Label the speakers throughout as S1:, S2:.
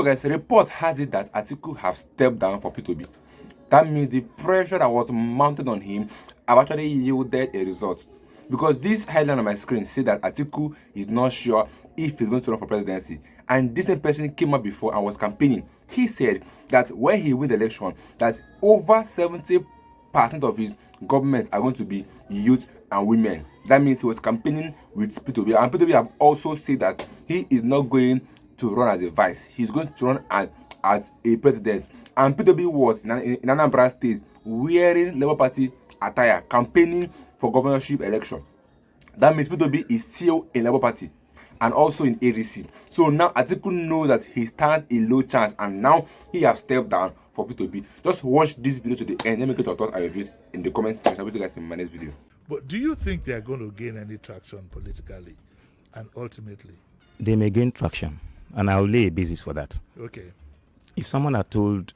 S1: guys, report has it that Atiku have stepped down for P2B. That means the pressure that was mounted on him have actually yielded a result. Because this headline on my screen said that Atiku is not sure if he's going to run for presidency. And this same person came up before and was campaigning. He said that when he wins the election, that over 70% of his government are going to be youth and women. That means he was campaigning with P2B. And P2B have also said that he is not going to run as a vice. He's going to run as a president. And P2B was in Anambra State wearing Labour Party attire, campaigning for governorship election. That means P2B is still in Labour Party and also in ADC. So now Atiku knows that he stands a low chance, and now he has stepped down for P2B. Just watch this video to the end. Let me get your thoughts and reviews in the comment section. I'll see you guys in my next video.
S2: But do you think they are going to gain any traction politically and ultimately?
S3: They may gain traction, and I'll lay a basis for that.
S2: Okay.
S3: If someone had told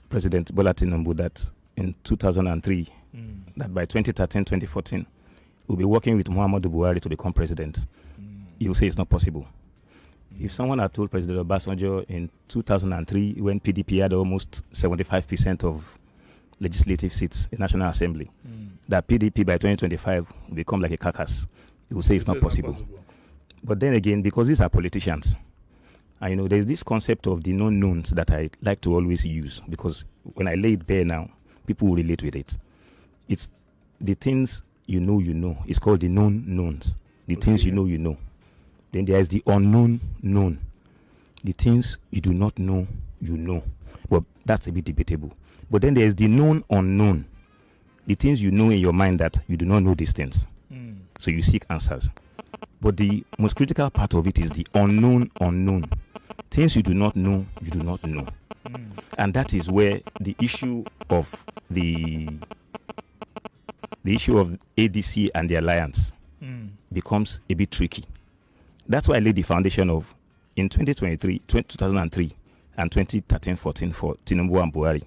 S3: President Bola Tinubu that in 2003, that by 2013, 2014, we'll be working with Muhammadu Buhari to become president, you'll say it's not possible. If someone had told President Obasanjo in 2003, when PDP had almost 75% of legislative seats in National Assembly, that PDP by 2025 will become like a carcass, he will say it's not possible. But then again, because these are politicians, and you know, there's this concept of the known knowns that I like to always use, because when I lay it bare now, people will relate with it. It's the things you know. It's called the known knowns. The things you know. Then there is the unknown known. The things you do not know, you know. Well, that's a bit debatable. But then there is the known unknown. The things you know in your mind that you do not know these things. So you seek answers. But the most critical part of it is the unknown unknown. Things you do not know, you do not know. And that is where the issue of the issue of ADC and the alliance becomes a bit tricky. That's why I laid the foundation of, in 2003 and 2013-14 for Tinubu and Buhari,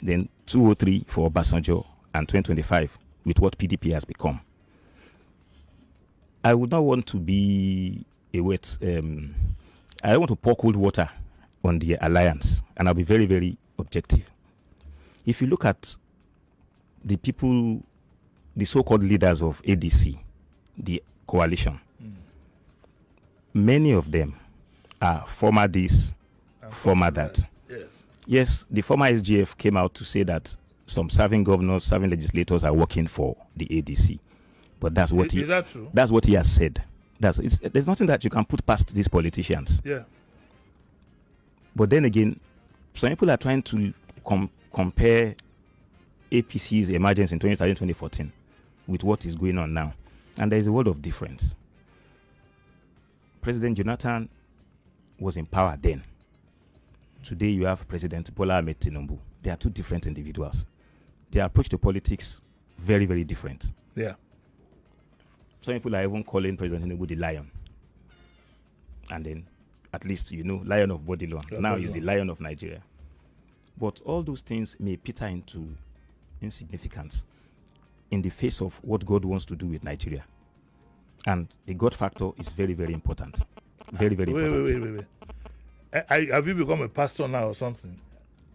S3: then 2003 for Obasanjo, and 2025 with what PDP has become. I would not want to be I don't want to pour cold water on the alliance, and I'll be very, very objective. If you look at the people, the so-called leaders of ADC, the coalition, many of them are former this, former that. Yes, the former SGF came out to say that some serving governors, serving legislators are working for the ADC. But that's what
S2: is that true?
S3: That's what he has said. There's nothing that you can put past these politicians.
S2: Yeah.
S3: But then again, some people are trying to compare APC's emergence in 2013-2014 with what is going on now. And there is a world of difference. President Jonathan was in power then. Today you have President Bola Ahmed Tinubu. They are two different individuals. Their approach to politics, very, very different.
S2: Yeah.
S3: Some people are even calling President Tinubu the lion. And then, at least, lion of Bodilon. Now he's the lion of Nigeria. But all those things may peter into insignificance in the face of what God wants to do with Nigeria. And the God factor is very, very important. Very, very important.
S2: Wait. Have you become a pastor now or something?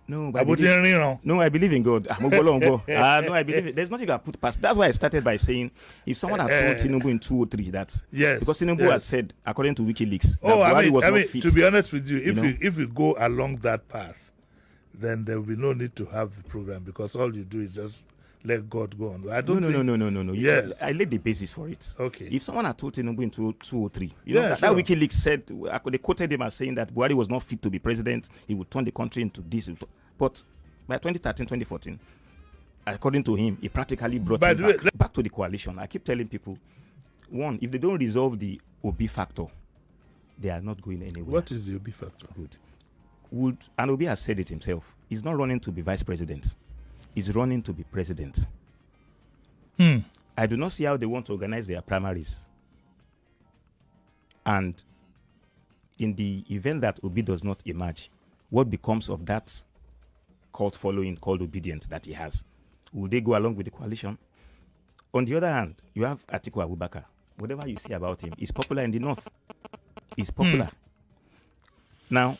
S3: No, I believe in God. No, I believe it. There's nothing I put past. That's why I started by saying, if someone had told Tinubu in 2003 that, because Tinubu had said, according to WikiLeaks, that Buhari was not fit.
S2: To be honest with you, if you go along that path, then there will be no need to have the program, because all you do is just let God go on. I don't
S3: No.
S2: Yes.
S3: I laid the basis for it.
S2: Okay.
S3: If someone had told Tinubu in 2003, that WikiLeaks said, they quoted him as saying that Buhari was not fit to be president, he would turn the country into this. But by 2013, 2014, according to him, he practically brought him back to the coalition. I keep telling people, one, if they don't resolve the Obi factor, they are not going anywhere.
S2: What is the Obi factor?
S3: Good. And Obi has said it himself. He's not running to be vice president. He's running to be president. I do not see how they want to organize their primaries. And in the event that Obi does not emerge, what becomes of that cult following called obedience that he has? Will they go along with the coalition? On the other hand, you have Atiku Abubakar. Whatever you say about him, he's popular in the north. He's popular. Now,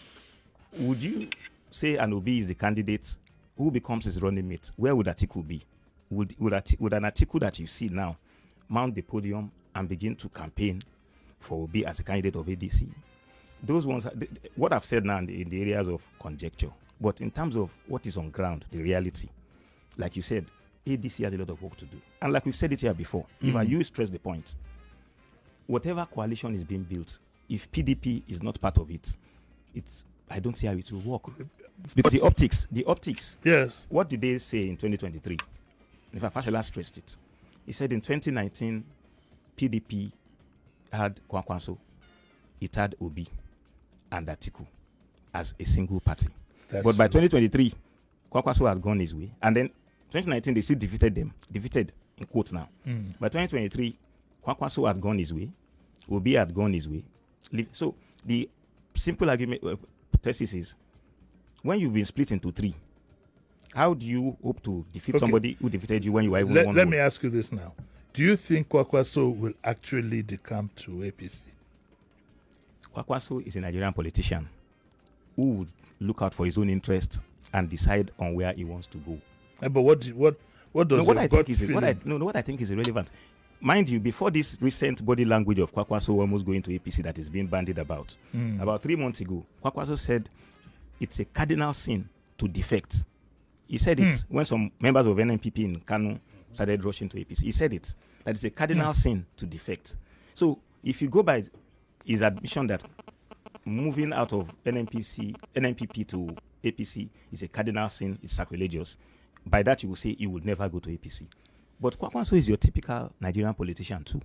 S3: would you say an Obi is the candidate who becomes his running mate? Where would Atiku be? Would an Atiku that you see now mount the podium and begin to campaign for Obi as a candidate of ADC? Those ones, what I've said now in the areas of conjecture, but in terms of what is on ground, the reality, like you said, ADC has a lot of work to do. And like we've said it here before, if I stress the point, whatever coalition is being built, if PDP is not part of it, I don't see how it will work. Because the optics.
S2: Yes.
S3: What did they say in 2023? In fact, Fashola stressed it. He said in 2019, PDP had Kwankwaso, it had Obi and Atiku as a single party. But by 2023, Kwankwaso had gone his way. And then 2019, they still defeated in quote now. By 2023, Kwankwaso had gone his way, Obi had gone his way. So the simple argument thesis is, when you've been split into three, how do you hope to defeat somebody who defeated you when you were even one?
S2: Let me ask you this now. Do you think Kwankwaso will actually decamp to APC?
S3: Kwankwaso is a Nigerian politician who would look out for his own interest and decide on where he wants to go.
S2: But what does
S3: what I think is irrelevant. Mind you, before this recent body language of Kwankwaso almost going to APC that is being bandied about, about 3 months ago, Kwankwaso said it's a cardinal sin to defect. He said it when some members of NNPP in Kano started rushing to APC. He said it, that it's a cardinal sin to defect. So if you go by his admission that moving out of NNPP to APC is a cardinal sin, it's sacrilegious, by that you will say he would never go to APC. But Kwankwaso is your typical Nigerian politician too,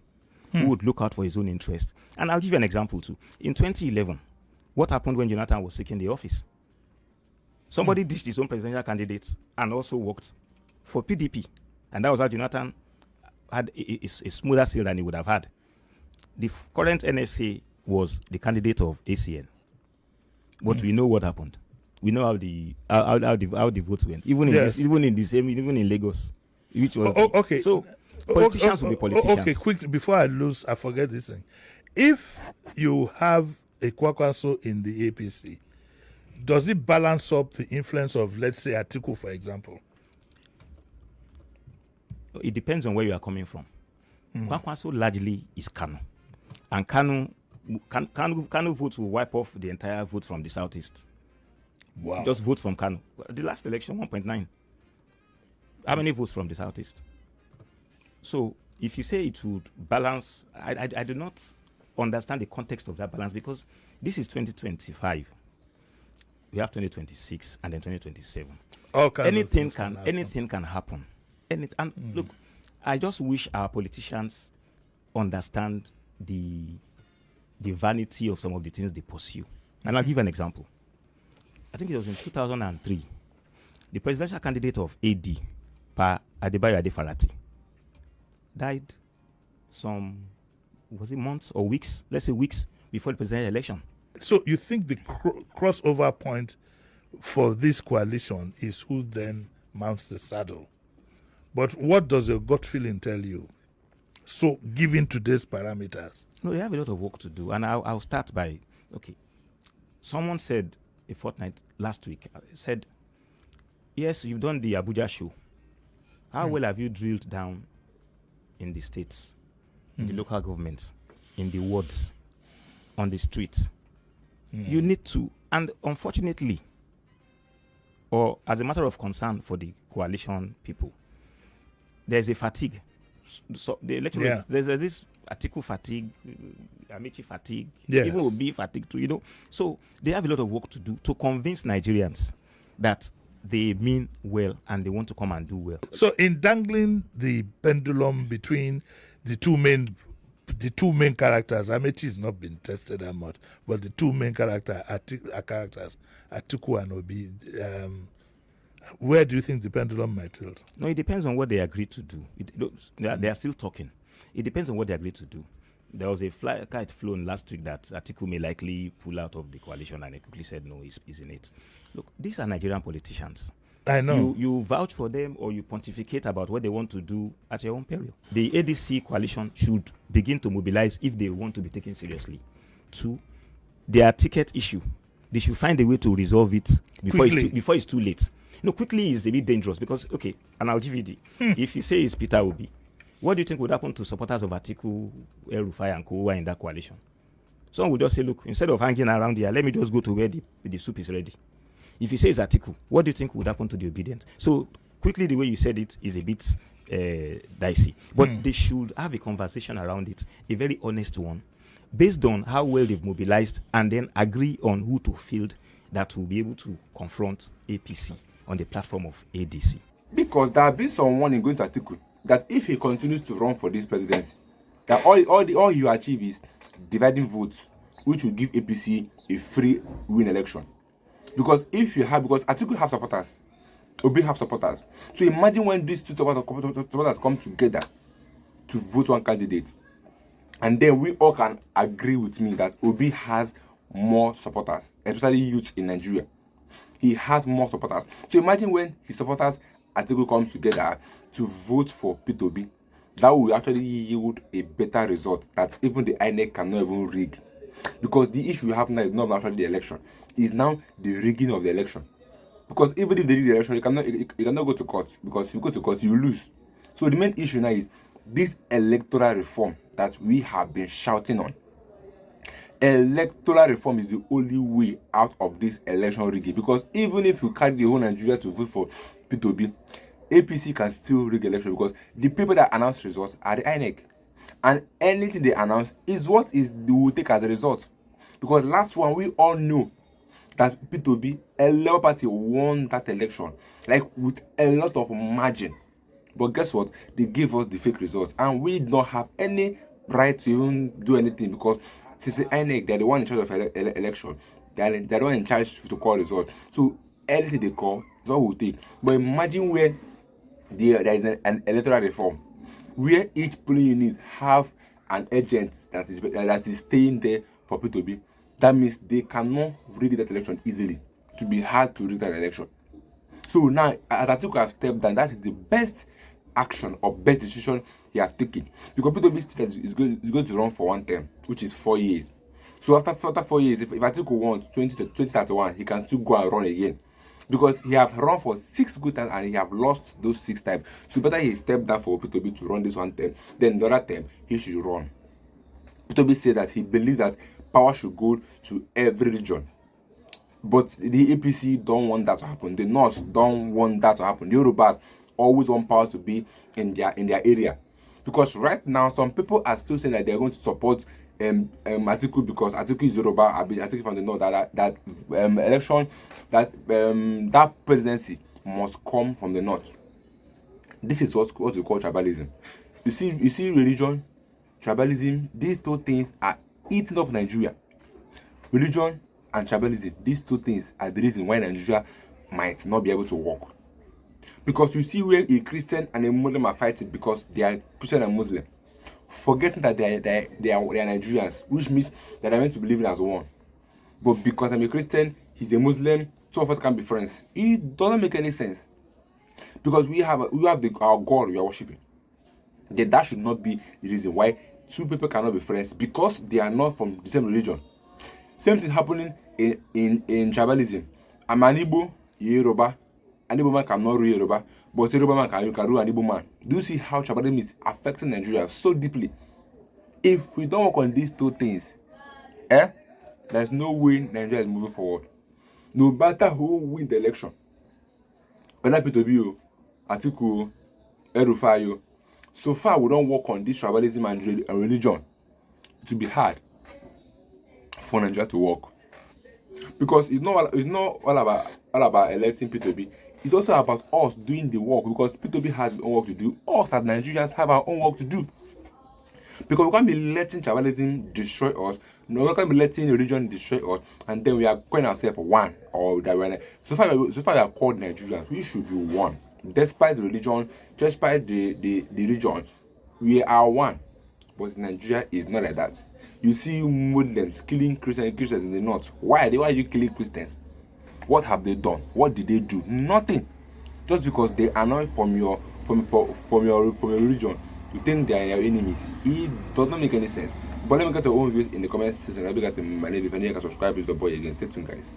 S3: who would look out for his own interest. And I'll give you an example too. In 2011, what happened when Jonathan was seeking the office? Somebody ditched his own presidential candidate and also worked for PDP. And that was how Jonathan had a smoother sail than he would have had. The current NSA was the candidate of ACN. But we know what happened. We know how the votes went. Even in Lagos. Which was
S2: okay.
S3: So politicians will be politicians.
S2: Okay, quickly before I forget this thing. If you have a Kwankwaso in the APC, does it balance up the influence of, let's say, Atiku, for example?
S3: It depends on where you are coming from. Kwankwaso largely is Kano. And Kano votes will wipe off the entire vote from the southeast.
S2: Wow.
S3: Just votes from Kano. The last election, 1.9. How many votes from the southeast? So if you say it would balance, I do not understand the context of that balance, because this is 2025. We have 2026 and then 2027. Anything can happen. Look, I just wish our politicians understand the vanity of some of the things they pursue. And I'll give an example. I think it was in 2003. The presidential candidate of AD, Pa Adebayo Adefarati, died some, was it months or weeks? Let's say weeks before the presidential election.
S2: So you think the crossover point for this coalition is who then mounts the saddle? But what does your gut feeling tell you? So given today's parameters.
S3: No, they have a lot of work to do. And I'll start by, okay, someone said a fortnight last week, said, yes, you've done the Abuja show. How well have you drilled down in the states, in the local governments, in the wards, on the streets? You need to, and unfortunately, or as a matter of concern for the coalition people, there's a fatigue. So the electoral, there's this Atiku fatigue, Amici fatigue, even Obi fatigue too, you know. So they have a lot of work to do to convince Nigerians that they mean well and they want to come and do well.
S2: So in dangling the pendulum between the two main characters, Amici has not been tested that much, but the two main characters, Atiku and Obi, where do you think the pendulum might tilt?
S3: No, it depends on what they agree to do. They are still talking. It depends on what they agree to do. There was a kite flown last week that Atiku may likely pull out of the coalition, and he quickly said no, he's in it. Look, these are Nigerian politicians.
S2: I know.
S3: You vouch for them or you pontificate about what they want to do at your own peril. The ADC coalition should begin to mobilize if they want to be taken seriously. 2, their ticket issue. they should find a way to resolve it
S2: Quickly.
S3: before it's too late. No, quickly is a bit dangerous because, okay, and I'll give you the, if you say it's Peter Obi, what do you think would happen to supporters of Atiku, El Rufai, and co who are in that coalition? Some would just say, look, instead of hanging around here, let me just go to where the soup is ready. If you say it's Atiku, what do you think would happen to the obedient? So, quickly, the way you said it is a bit dicey. But they should have a conversation around it, a very honest one, based on how well they've mobilized, and then agree on who to field that will be able to confront APC on the platform of ADC.
S1: Because there have been some warning going to Atiku that if he continues to run for this presidency, that all you achieve is dividing votes, which will give APC a free win election. Because Atiku have supporters, Obi have supporters. So imagine when these two supporters come together to vote one candidate, and then we all can agree with me that Obi has more supporters, especially youth in Nigeria. He has more supporters. So imagine when his supporters Atiku comes together to vote for Peter Obi, that will actually yield a better result that even the INEC cannot even rig. Because the issue we have now is not actually the election, it's now the rigging of the election. Because even if they rig the election, you cannot go to court, because if you go to court, you lose. So the main issue now is this electoral reform that we have been shouting on. Electoral reform is the only way out of this election rigging, because even if you carry the whole Nigeria to vote for Peter Obi, APC can still rig election, because the people that announce results are the INEC, and anything they announce is what they will take as a result. Because last one, we all know that Peter Obi, a Labour Party, won that election like with a lot of margin. But guess what? They gave us the fake results, and we don't have any right to even do anything, because since the INEC, they're the one in charge of election, they're the one in charge to call results. So anything they call is what we'll take. But imagine when there is an electoral reform where each polling unit have an agent that is staying there for Peter Obi. That means they cannot rig that election easily. It will be hard to rig that election. So now, as Atiku have stepped down, that is the best action or best decision he has taken. Because Peter Obi is going to run for one term, which is 4 years. So after 4 years, if Atiku wants 2031, he can still go and run again. Because he have run for 6 good times and he have lost those 6 times. So better he step down for Peter Obi to run this one term, then the other term he should run. Peter Obi said that he believes that power should go to every region. But the APC don't want that to happen. The North don't want that to happen. The Yorubas always want power to be in their area. Because right now, some people are still saying that they're going to support Atiku because Atiku is Yoruba, Atiku from the North, that election, that presidency must come from the North. This is what we call tribalism. You see religion, tribalism, these two things are eating up Nigeria. Religion and tribalism, these two things are the reason why Nigeria might not be able to work. Because you see where a Christian and a Muslim are fighting because they are Christian and Muslim, forgetting that they are Nigerians, which means that they're meant to be living as one. But because I'm a Christian, he's a Muslim, two of us can be friends. It doesn't make any sense. Because we have our God we are worshiping. Then that should not be the reason why two people cannot be friends, because they are not from the same religion. Same thing happening in tribalism. I'm an Igbo, Yoruba. An Igbo man cannot rule Yoruba, but a Yoruba man can rule an Igbo man. Do you see how tribalism is affecting Nigeria so deeply? If we don't work on these two things, there's no way Nigeria is moving forward. No matter who wins the election, whether Peter Obi, Atiku, El Rufai, so far we don't work on this tribalism and religion, it will be hard for Nigeria to work. Because it's not all about electing Peter Obi. It's also about us doing the work, because Peter Obi has his own work to do. Us as Nigerians have our own work to do. Because we can't be letting tribalism destroy us. No, we can't be letting religion destroy us, and then we are calling ourselves one. Or that we're so far we are called Nigerians. We should be one. Despite the religion, despite the region, we are one. But Nigeria is not like that. You see Muslims killing Christians in the North. Why are you killing Christians? What have they done? What did they do? Nothing. Just because they are not from your religion, you think they are your enemies. It does not make any sense. But let me get your own views in the comment section. I'll be getting my name. If you can subscribe, please, the boy again. Stay tuned, guys.